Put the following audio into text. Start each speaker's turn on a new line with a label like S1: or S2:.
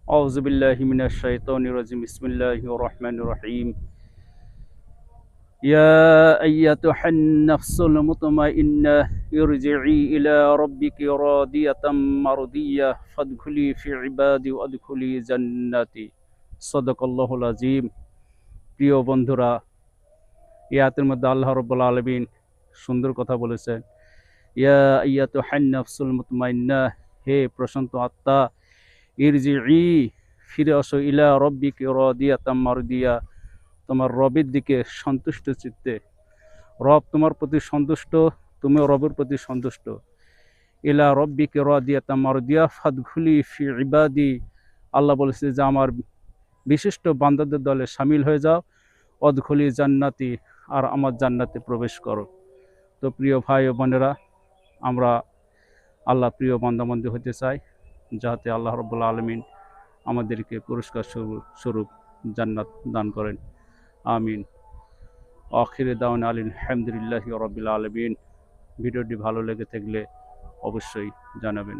S1: أعوذ بالله من الشيطان الرجيم بسم الله الرحمن الرحيم يا أيتها النفس المطمئنة ارجعي إلى ربك راضية مرضية فادخلي في عبادي وادخلي جنتي صدق الله العظيم প্রিয় বন্ধুরা এই আয়াতের মধ্যে আল্লাহ রাব্বুল আলামিন সুন্দর কথা বলেছেন ইয়া আইয়াতুহান নাফসুল মুতমাইন্নাহ হে প্রশান্ত আত্মা ইরজিই ফিরে আসো ইলা রব্বিকি রাদিয়াতাম মারদিয়া তোমার রবের দিকে সন্তুষ্ট চিত্তে রব তোমার প্রতি সন্তুষ্ট তুমিও রবের প্রতি সন্তুষ্ট ইলা রব্বিকি রাদিয়াতাম মারদিয়া ফাদখুলি ফি ইবাদি আল্লাহ বলেছে যে আমার বিশিষ্ট বান্দাদের দলে শামিল হয়ে যাও অদখুলি জান্নাতি আর আমার জান্নাতে প্রবেশ করো। তো প্রিয় ভাই ও বোনেরা, আমরা আল্লাহ প্রিয় বান্দাবান্দি হতে চাই যাতে আল্লাহ রাব্বুল আলামিন আমাদেরকে পুরস্কার স্বরূপ জান্নাত দান করেন। আমিন। আখিরে দাওয়ানা আলহামদুলিল্লাহি রাব্বিল আলামিন। ভিডিওটি ভালো লেগে থাকলে অবশ্যই জানাবেন।